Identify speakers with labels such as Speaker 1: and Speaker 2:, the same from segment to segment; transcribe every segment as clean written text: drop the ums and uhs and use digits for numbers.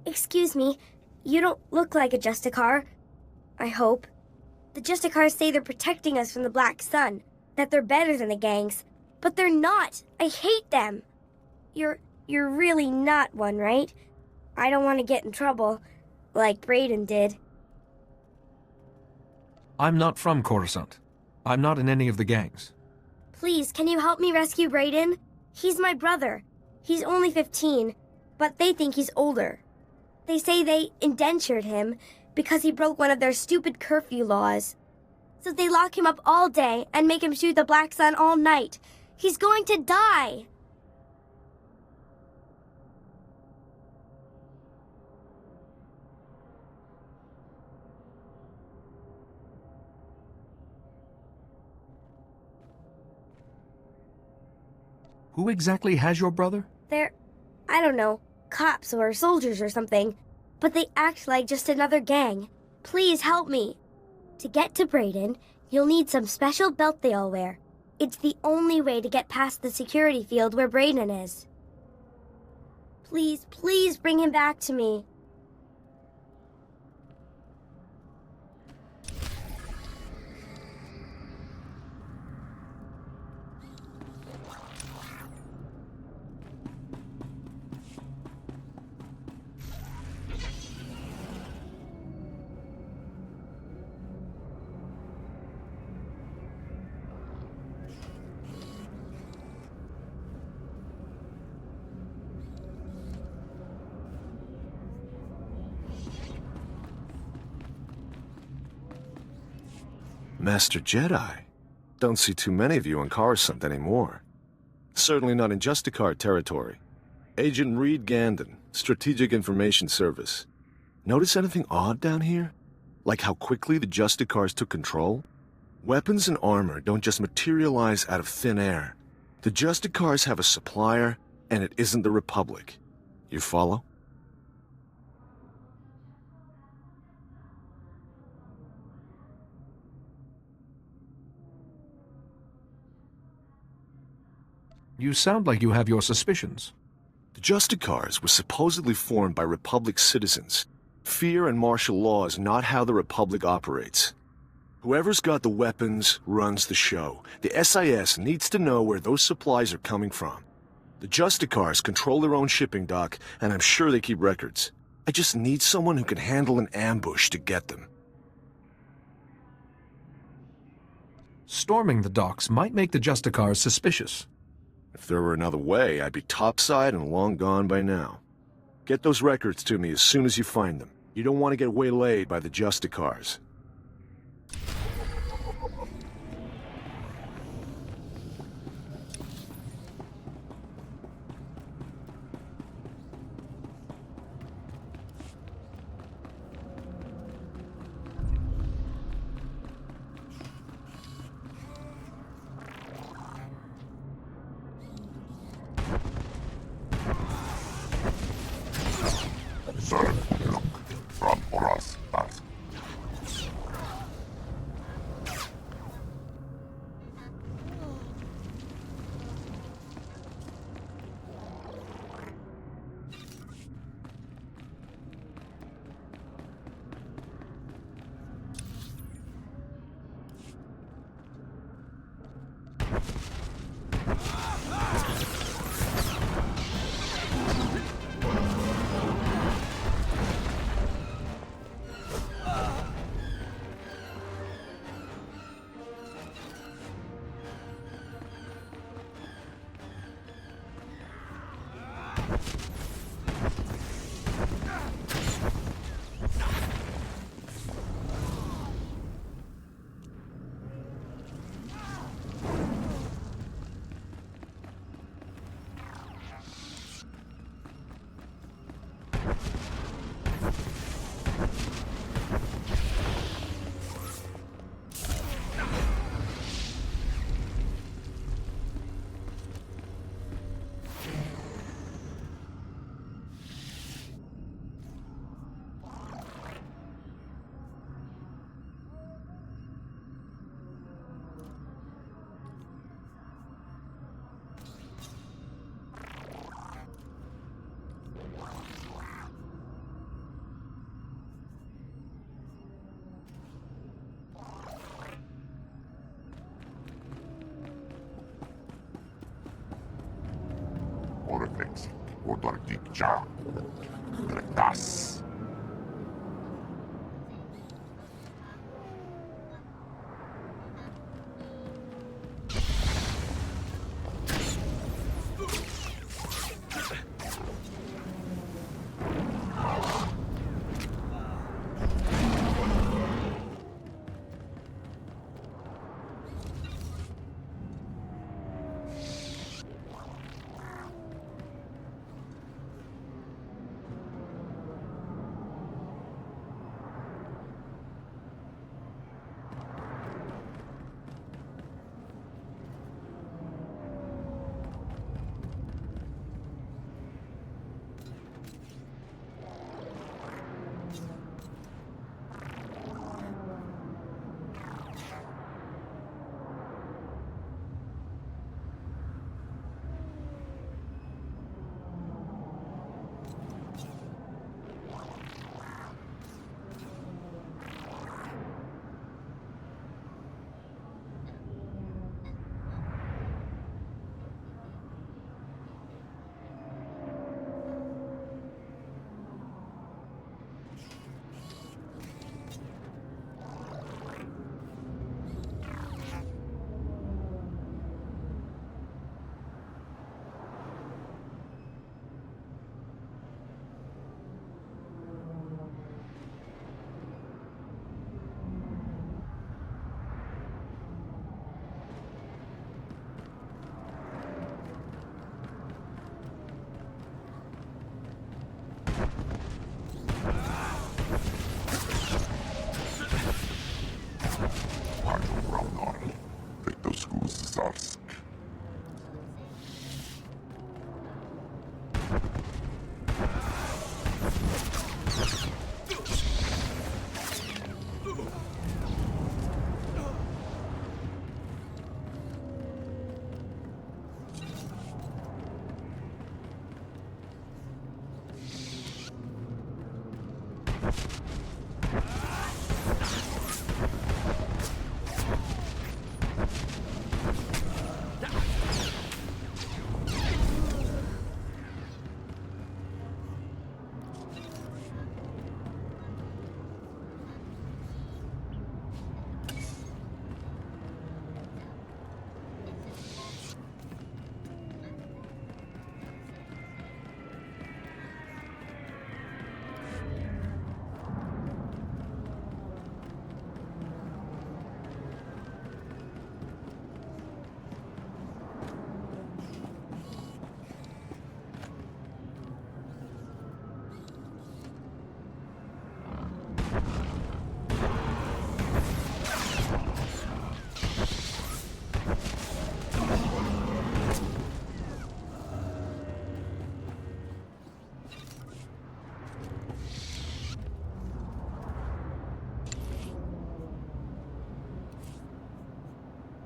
Speaker 1: Excuse me, you don't look like a Justicar. I hope. The Justicars say they're protecting us from the Black Sun, that they're better than the gangs, but they're not. I hate them. You're really not one, right? I don't want to get in trouble, like Brayden did.
Speaker 2: I'm not from Coruscant. I'm not in any of the gangs.
Speaker 1: Please, can you help me rescue Brayden? He's my brother. He's only 15, but they think he's older. They say they indentured him because he broke one of their stupid curfew laws. So they lock him up all day and make him shoot the Black Sun all night. He's going to die!
Speaker 2: Who exactly has your brother?
Speaker 1: They're, I don't know, cops or soldiers or something. But they act like just another gang. Please help me. To get to Brayden, you'll need some special belt they all wear. It's the only way to get past the security field where Brayden is. Please, please bring him back to me.
Speaker 3: Master Jedi? Don't see too many of you on Coruscant anymore. Certainly not in Justicar territory. Agent Reed Gandon, Strategic Information Service. Notice anything odd down here? Like how quickly the Justicars took control? Weapons and armor don't just materialize out of thin air. The Justicars have a supplier, and it isn't the Republic. You follow?
Speaker 2: You sound like you have your suspicions.
Speaker 3: The Justicars were supposedly formed by Republic citizens. Fear and martial law is not how the Republic operates. Whoever's got the weapons runs the show. The SIS needs to know where those supplies are coming from. The Justicars control their own shipping dock, and I'm sure they keep records. I just need someone who can handle an ambush to get them.
Speaker 2: Storming the docks might make the Justicars suspicious.
Speaker 3: If there were another way, I'd be topside and long gone by now. Get those records to me as soon as you find them. You don't want to get waylaid by the Justicars.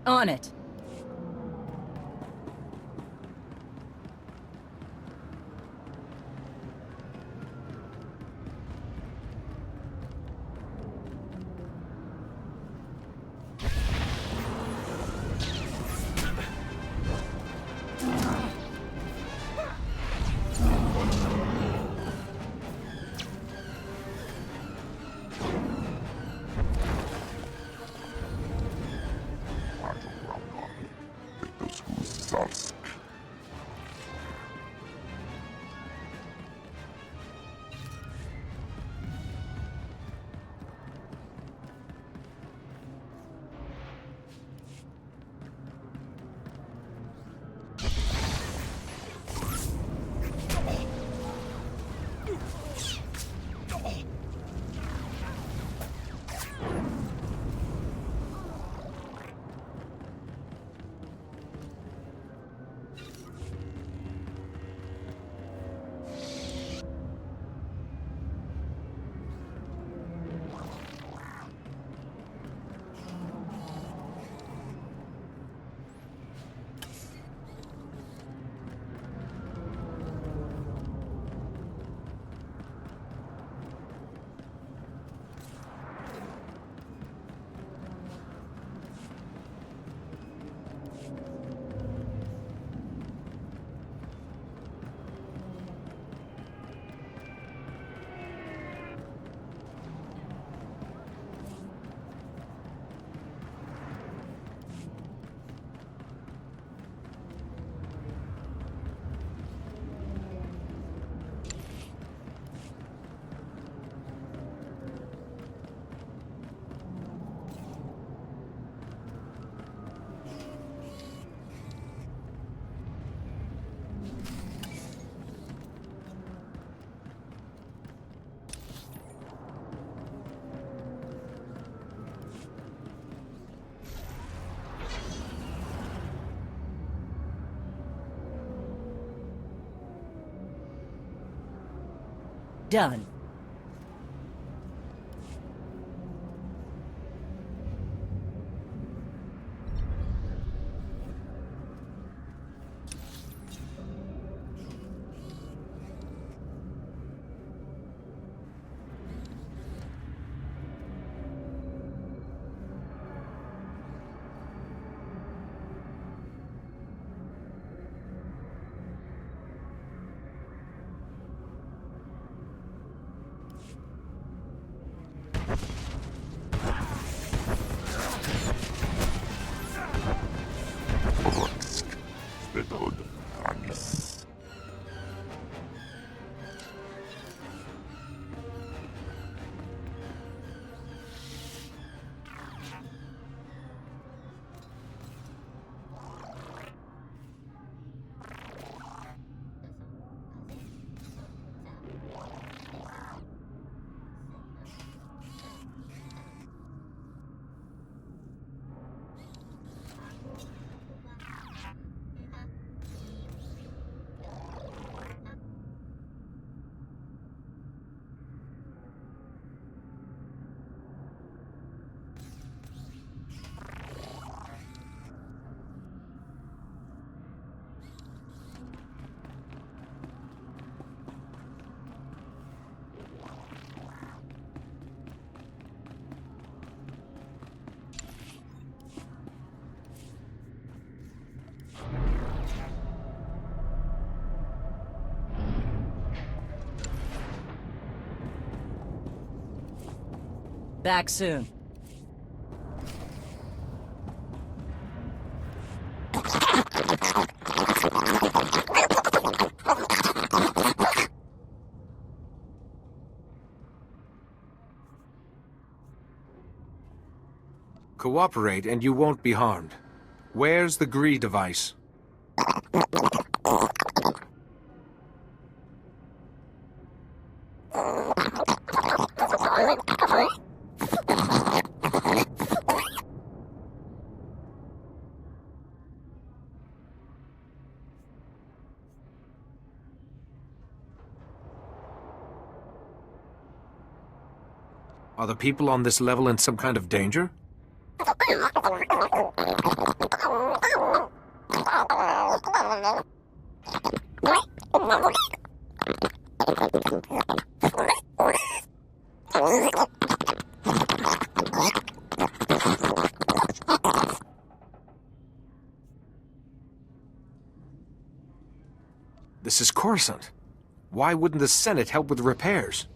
Speaker 4: On it. Done. Back soon.
Speaker 2: Cooperate and you won't be harmed. Where's the GRE device? Are the people on this level in some kind of danger? This is Coruscant. Why wouldn't the Senate help with repairs?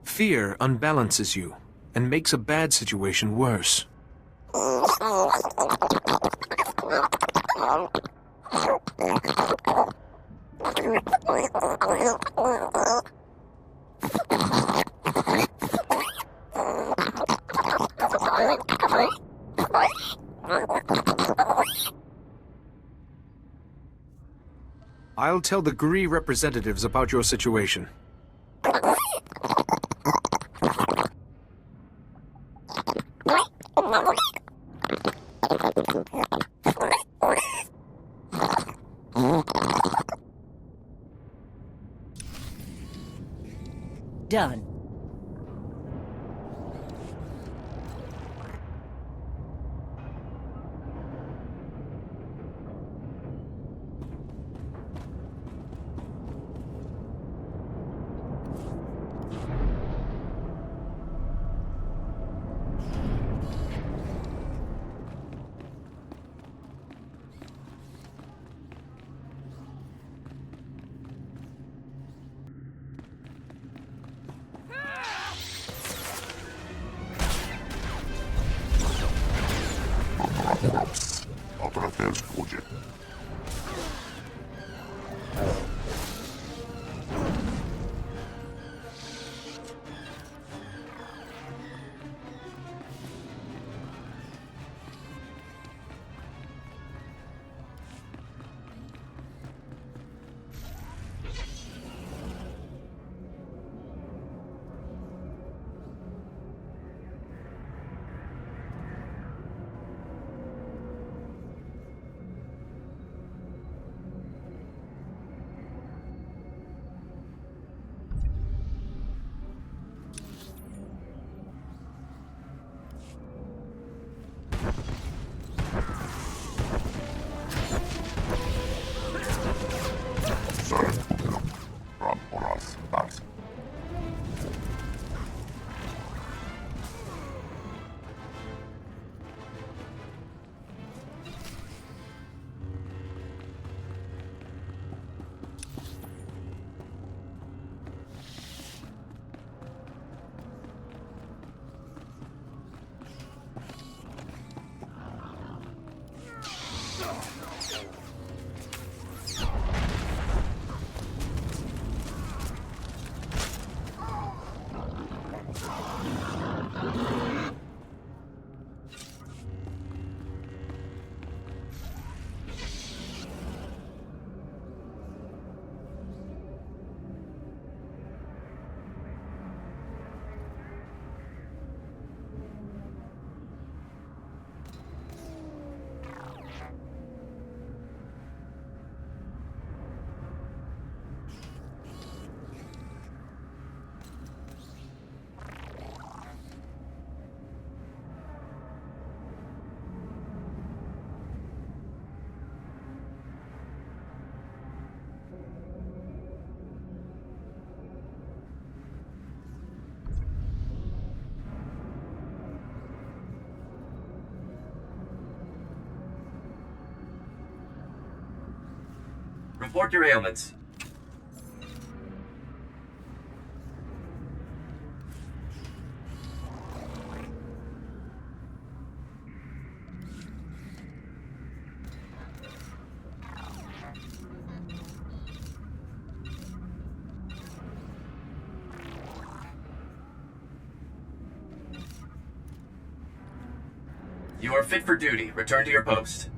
Speaker 2: Fear unbalances you and makes a bad situation worse. I'll tell the GRE representatives about your situation.
Speaker 4: Done. report your ailments. You are fit for duty. Return to your post.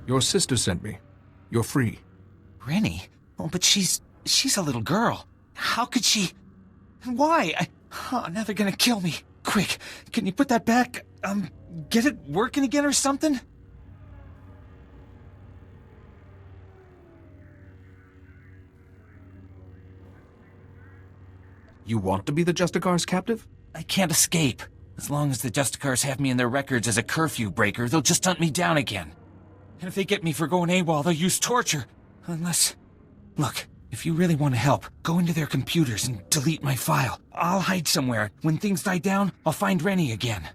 Speaker 2: Your sister sent me. You're free.
Speaker 5: Rennie? Oh, but she's a little girl. How could she... Why? Now they're gonna kill me. Quick, can you put that back? Get it working again or something?
Speaker 2: You want to be the Justicar's captive?
Speaker 5: I can't escape. As long as the Justicars have me in their records as a curfew breaker, they'll just hunt me down again. And if they get me for going AWOL, they'll use torture. Unless... Look, if you really want to help, go into their computers and delete my file. I'll hide somewhere. When things die down, I'll find Rennie again.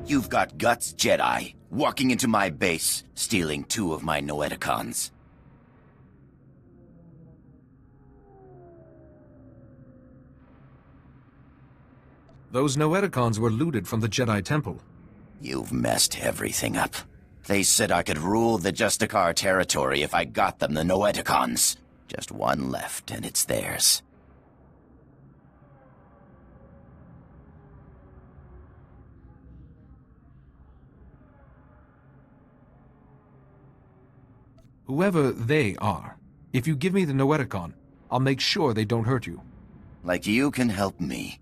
Speaker 6: You've got guts, Jedi. Walking into my base, stealing 2 of my Noeticons.
Speaker 2: Those Noeticons were looted from the Jedi Temple.
Speaker 6: You've messed everything up. They said I could rule the Justicar territory if I got them the Noeticons. Just one left, and it's theirs.
Speaker 2: Whoever they are, if you give me the Noeticon, I'll make sure they don't hurt you.
Speaker 6: Like you can help me.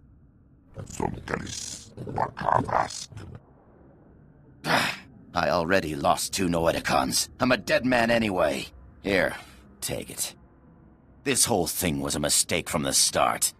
Speaker 6: I already lost 2 Noeticons. I'm a dead man anyway. Here, take it. This whole thing was a mistake from the start.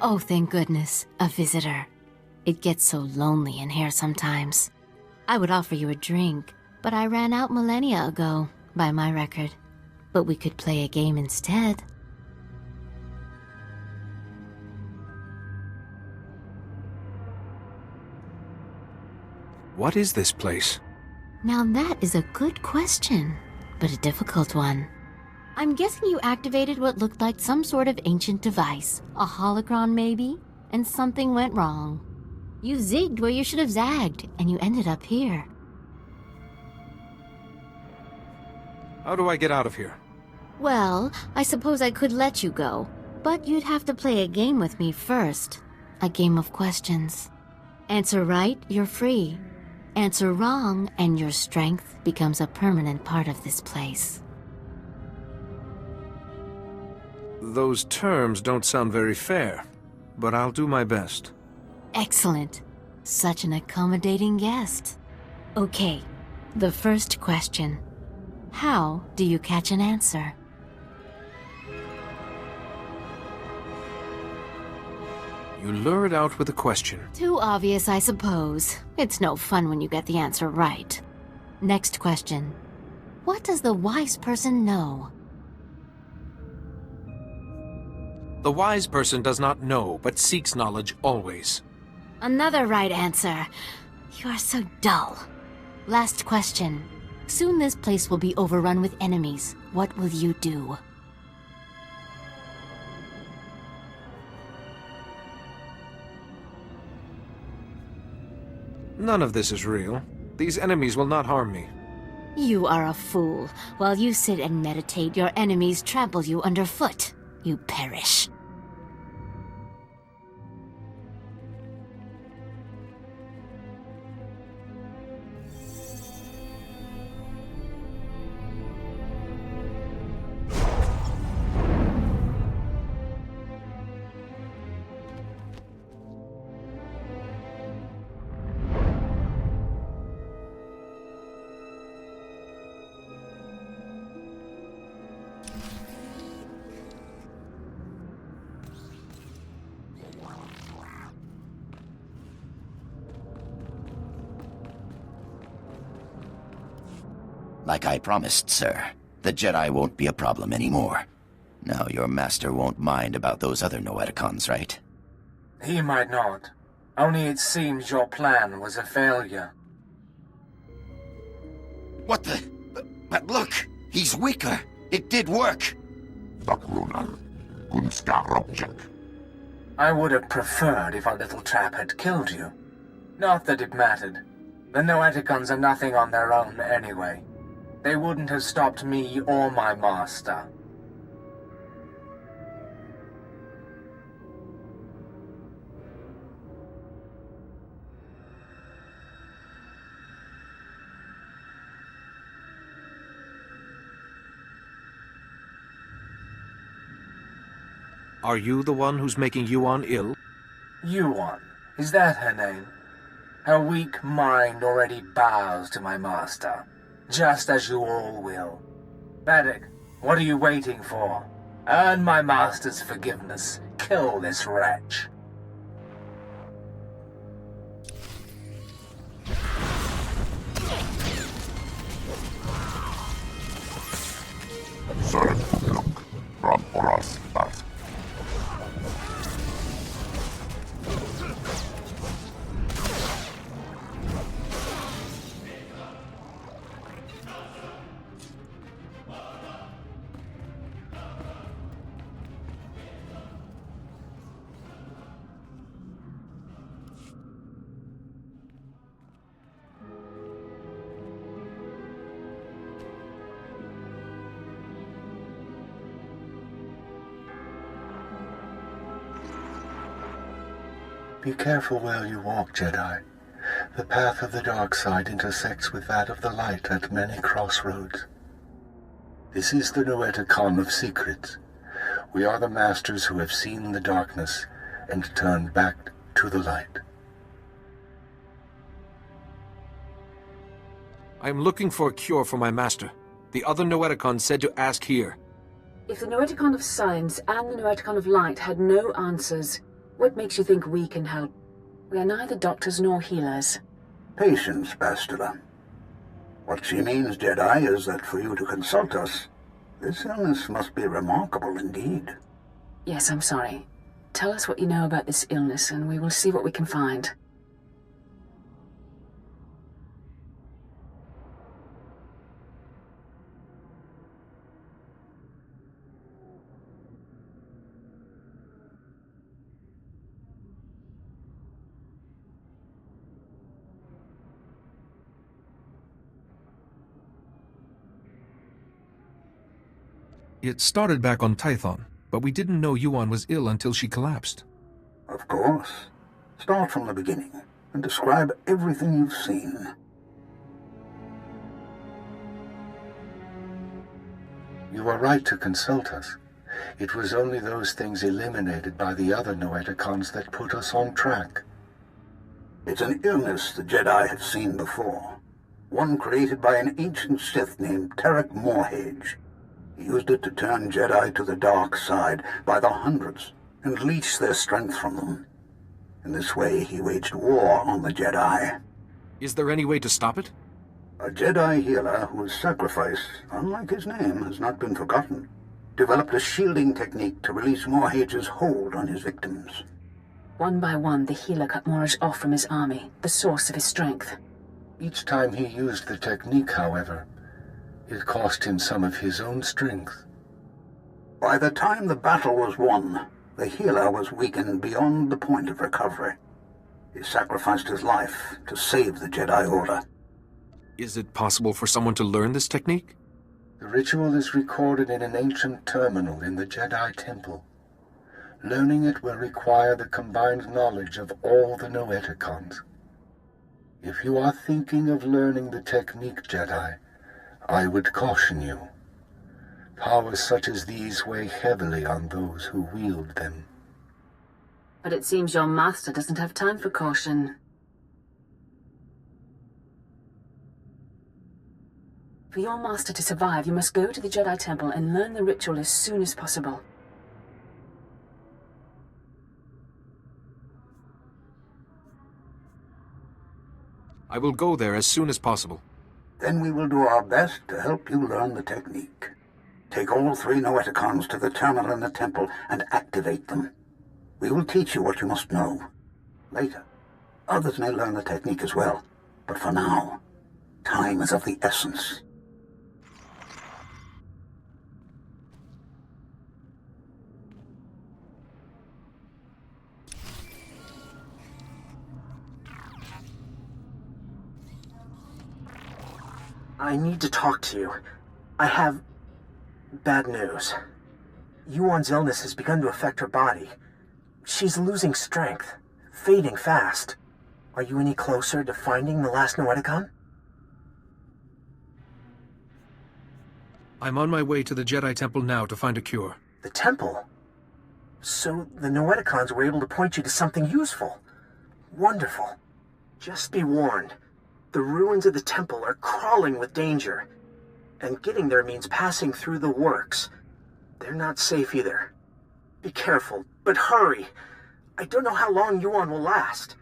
Speaker 7: Oh, thank goodness, a visitor. It gets so lonely in here sometimes. I would offer you a drink, but I ran out millennia ago, by my record. But we could play a game instead.
Speaker 2: What is this place?
Speaker 7: Now that is a good question, but a difficult one. I'm guessing you activated what looked like some sort of ancient device, a holocron maybe, and something went wrong. You zigged where you should have zagged, and you ended up here.
Speaker 2: How do I get out of here?
Speaker 7: Well, I suppose I could let you go, but you'd have to play a game with me first. A game of questions. Answer right, you're free. Answer wrong, and your strength becomes a permanent part of this place.
Speaker 2: Those terms don't sound very fair, but I'll do my best.
Speaker 7: Excellent. Such an accommodating guest. Okay, the first question. How do you catch an answer?
Speaker 2: You lure it out with a question.
Speaker 7: Too obvious, I suppose. It's no fun when you get the answer right. Next question. What does the wise person know?
Speaker 2: The wise person does not know, but seeks knowledge always.
Speaker 7: Another right answer. You are so dull. Last question. Soon this place will be overrun with enemies. What will you do?
Speaker 2: None of this is real. These enemies will not harm me.
Speaker 7: You are a fool. While you sit and meditate, your enemies trample you underfoot. You perish.
Speaker 6: Like I promised, sir, the Jedi won't be a problem anymore. Now your master won't mind about those other Noeticons, right?
Speaker 8: He might not. Only it seems your plan was a failure.
Speaker 6: What the? But look! He's weaker! It did work!
Speaker 8: I would have preferred if our little trap had killed you. Not that it mattered. The Noeticons are nothing on their own anyway. They wouldn't have stopped me or my master.
Speaker 2: Are you the one who's making Yuan ill?
Speaker 8: Yuan, is that her name? Her weak mind already bows to my master, just as you all will. Medic, what are you waiting for? Earn my master's forgiveness. Kill this wretch.
Speaker 9: Be careful where you walk, Jedi. The path of the dark side intersects with that of the light at many crossroads. This is the Noeticon of secrets. We are the masters who have seen the darkness and turned back to the light.
Speaker 2: I am looking for a cure for my master. The other Noeticon said to ask here.
Speaker 10: If the Noeticon of science and the Noeticon of light had no answers, what makes you think we can help? We are neither doctors nor healers.
Speaker 11: Patience, Bastila. What she means, Jedi, is that for you to consult us, this illness must be remarkable indeed.
Speaker 10: Yes, I'm sorry. Tell us what you know about this illness, and we will see what we can find.
Speaker 2: It started back on Tython, but we didn't know Yuan was ill until she collapsed.
Speaker 11: Of course. Start from the beginning and describe everything you've seen.
Speaker 9: You are right to consult us. It was only those things eliminated by the other Noeticons that put us on track.
Speaker 11: It's an illness the Jedi have seen before. One created by an ancient Sith named Tarek Morhage. He used it to turn Jedi to the dark side by the hundreds and leech their strength from them. In this way, he waged war on the Jedi.
Speaker 2: Is there any way to stop it?
Speaker 11: A Jedi healer whose sacrifice, unlike his name, has not been forgotten, developed a shielding technique to release Morhage's hold on his victims.
Speaker 10: One by one, the healer cut Morhage off from his army, the source of his strength.
Speaker 9: Each time he used the technique, however, it cost him some of his own strength.
Speaker 11: By the time the battle was won, the healer was weakened beyond the point of recovery. He sacrificed his life to save the Jedi Order.
Speaker 2: Is it possible for someone to learn this technique?
Speaker 9: The ritual is recorded in an ancient terminal in the Jedi Temple. Learning it will require the combined knowledge of all the Noeticons. If you are thinking of learning the technique, Jedi, I would caution you. Powers such as these weigh heavily on those who wield them.
Speaker 10: But it seems your master doesn't have time for caution. For your master to survive, you must go to the Jedi Temple and learn the ritual as soon as possible.
Speaker 2: I will go there as soon as possible.
Speaker 11: Then we will do our best to help you learn the technique. Take all 3 Noeticons to the terminal in the temple and activate them. We will teach you what you must know. Later, others may learn the technique as well. But for now, time is of the essence.
Speaker 12: I need to talk to you. I have bad news. Yuan's illness has begun to affect her body. She's losing strength, fading fast. Are you any closer to finding the last Noeticon?
Speaker 2: I'm on my way to the Jedi Temple now to find a cure.
Speaker 12: The temple? So the Noeticons were able to point you to something useful. Wonderful. Just be warned. The ruins of the temple are crawling with danger. And getting there means passing through the works. They're not safe either. Be careful, but hurry. I don't know how long Yuan will last.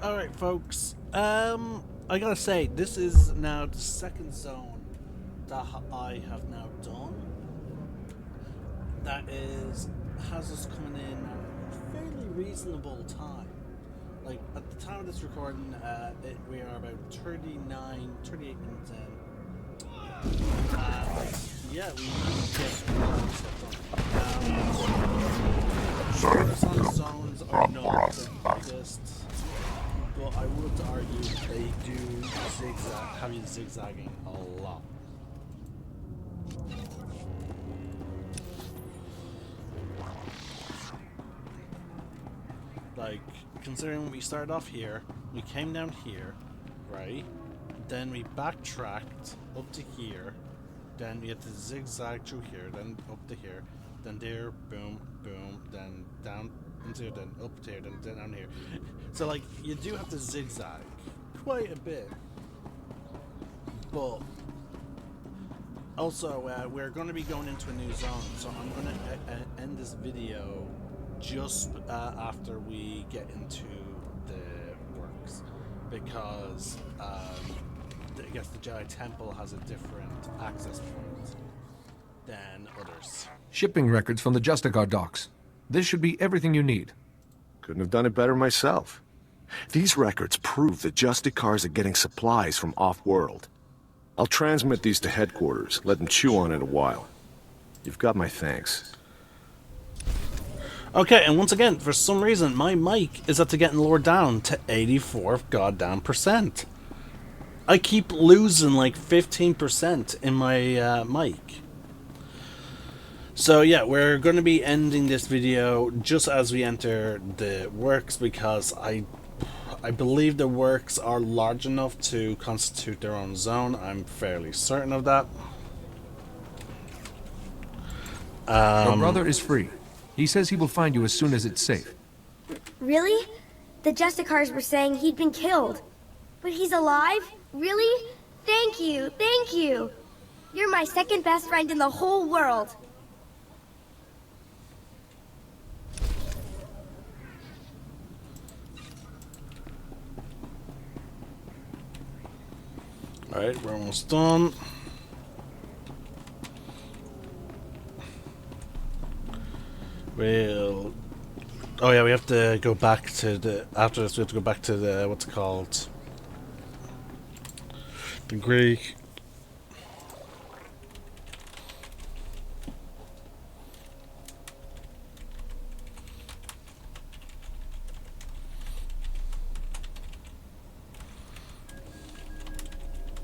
Speaker 13: Alright folks, I gotta say, this is now the second zone that I have now done. That has us coming in at a fairly reasonable time. Like, at the time of this recording, we are about 38 minutes in. Yeah, we managed to get a lot of stuff done. Horizontal zones are not the biggest, but I would argue they do have you zigzagging a lot. Like, considering we started off here, we came down here, right? Then we backtracked up to here, then we had to zigzag through here, then up to here, then there, boom, boom, then down into here, then up to here, then down here. So, like, you do have to zigzag quite a bit. But also, we're going to be going into a new zone, so I'm going to end this video just after we get into the works, because I guess the Jedi Temple has a different access point than others.
Speaker 2: Shipping records from the Justicar docks. This should be everything you need.
Speaker 3: Couldn't have done it better myself. These records prove the Justicars are getting supplies from off-world. I'll transmit these to headquarters. Let them chew on it a while. You've got my thanks.
Speaker 13: Okay, and once again, for some reason, my mic is up to getting lowered down to 84 goddamn percent. I keep losing like 15% in my mic. So yeah, we're going to be ending this video just as we enter the works, because I believe the works are large enough to constitute their own zone. I'm fairly certain of that.
Speaker 2: Your brother is free. He says he will find you as soon as it's safe.
Speaker 1: Really? The Justicars were saying he'd been killed. But he's alive? Really? Thank you, thank you. You're my second best friend in the whole world.
Speaker 13: Alright, we're almost done. Well, oh yeah, we have to go back to the, after this we have to go back to the, what's it called? The Greek.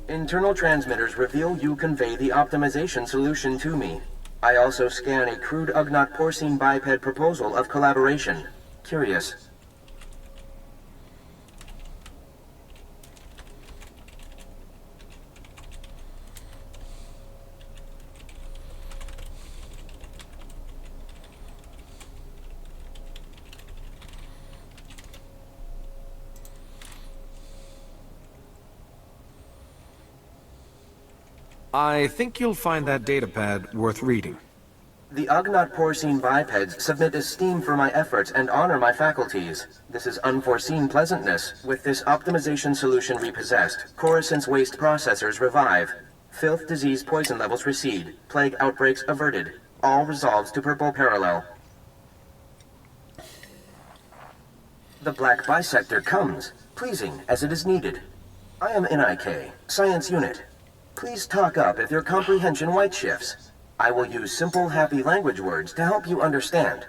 Speaker 12: Internal transmitters reveal you convey the optimization solution to me. I also scan a crude Ugnaught porcine biped proposal of collaboration. Curious.
Speaker 2: I think you'll find that datapad worth reading.
Speaker 12: The Ugnaught porcine bipeds submit esteem for my efforts and honor my faculties. This is unforeseen pleasantness. With this optimization solution repossessed, Coruscant's waste processors revive. Filth, disease, poison levels recede. Plague outbreaks averted. All resolves to purple parallel. The black bisector comes, pleasing as it is needed. I am NIK, Science Unit. Please talk up if your comprehension white shifts. I will use simple, happy language words to help you understand.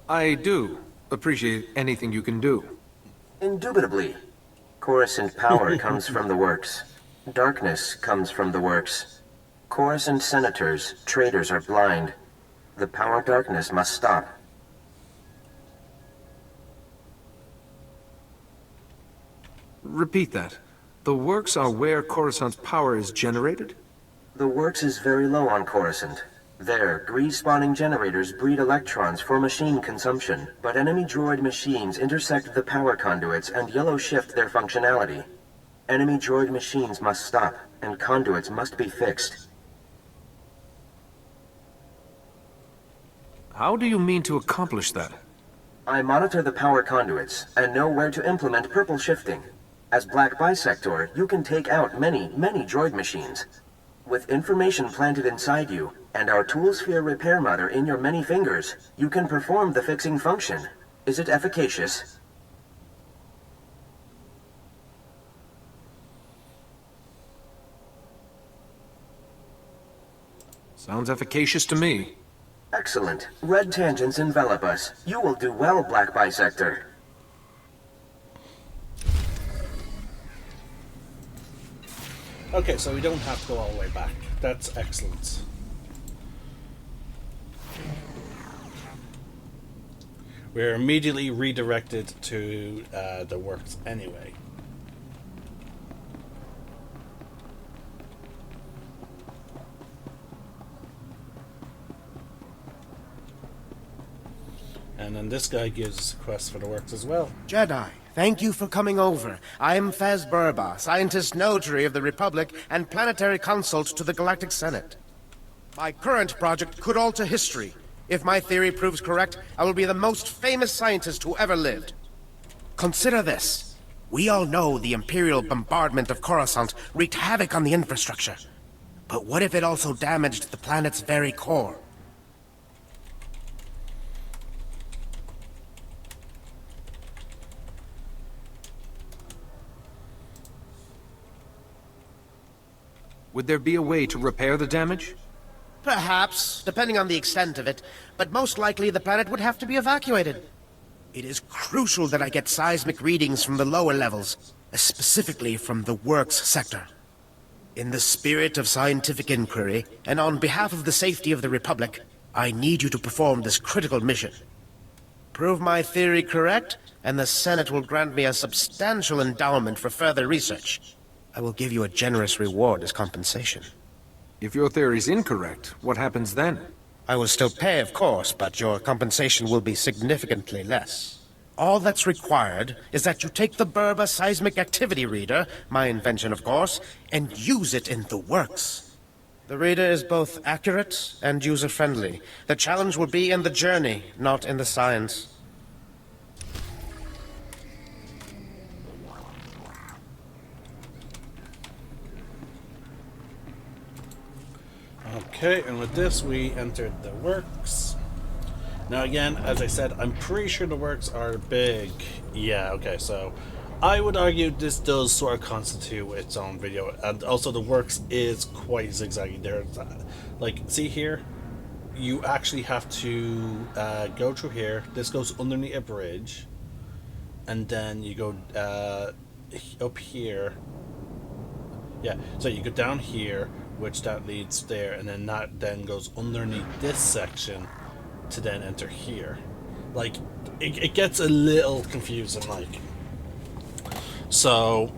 Speaker 2: I do appreciate anything you can do.
Speaker 12: Indubitably. Coruscant power comes from the works. Darkness comes from the works. Coruscant senators, traitors are blind. The power darkness must stop.
Speaker 2: Repeat that. The works are where Coruscant's power is generated?
Speaker 12: The works is very low on Coruscant. There, grease-spawning generators breed electrons for machine consumption, but enemy droid machines intersect the power conduits and yellow shift their functionality. Enemy droid machines must stop, and conduits must be fixed.
Speaker 2: How do you mean to accomplish that?
Speaker 12: I monitor the power conduits, and know where to implement purple shifting. As Black Bisector, you can take out many droid machines. With information planted inside you, and our toolsphere repair mother in your many fingers, you can perform the fixing function. Is it efficacious?
Speaker 2: Sounds efficacious to me.
Speaker 12: Excellent. Red tangents envelop us. You will do well, Black Bisector.
Speaker 13: Okay, so we don't have to go all the way back. That's excellent. We're immediately redirected to the works anyway. And then this guy gives us a quest for the works as well.
Speaker 14: Jedi, thank you for coming over. I'm Faz Burba, Scientist Notary of the Republic and Planetary Consult to the Galactic Senate. My current project could alter history. If my theory proves correct, I will be the most famous scientist who ever lived. Consider this. We all know the Imperial bombardment of Coruscant wreaked havoc on the infrastructure. But what if it also damaged the planet's very core?
Speaker 2: Would there be a way to repair the damage?
Speaker 14: Perhaps, depending on the extent of it, but most likely the planet would have to be evacuated. It is crucial that I get seismic readings from the lower levels, specifically from the works sector. In the spirit of scientific inquiry, and on behalf of the safety of the Republic, I need you to perform this critical mission. Prove my theory correct, and the Senate will grant me a substantial endowment for further research. I will give you a generous reward as compensation.
Speaker 2: If your theory's incorrect, what happens then?
Speaker 14: I will still pay, of course, but your compensation will be significantly less. All that's required is that you take the Berba Seismic Activity Reader, my invention of course, and use it in the works. The reader is both accurate and user-friendly. The challenge will be in the journey, not in the science.
Speaker 13: Okay, and with this we entered the works. Now again, as I said, I'm pretty sure the works are big. Yeah, okay, so I would argue this does sort of constitute its own video, and also the works is quite zigzaggy. There's, like, see here? You actually have to go through here. This goes underneath a bridge, and then you go up here. Yeah, so you go down here, which that leads there, and then that then goes underneath this section to then enter here. Like, it gets a little confusing, like. So,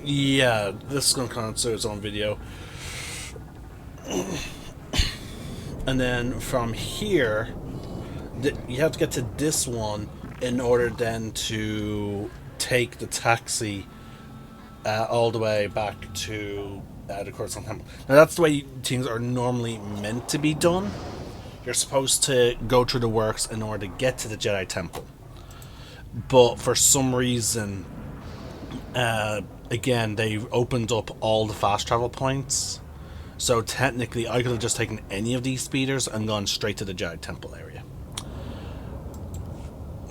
Speaker 13: yeah, this is going to constitute its own video. And then from here, you have to get to this one in order then to take the taxi all the way back to the Coruscant Temple. Now that's the way things are normally meant to be done. You're supposed to go through the works in order to get to the Jedi Temple. But for some reason, again, they've opened up all the fast travel points. So technically, I could have just taken any of these speeders and gone straight to the Jedi Temple area.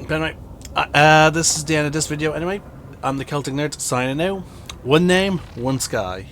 Speaker 13: But anyway, this is the end of this video anyway. I'm the Celtic Nerd, signing out. One name, one sky.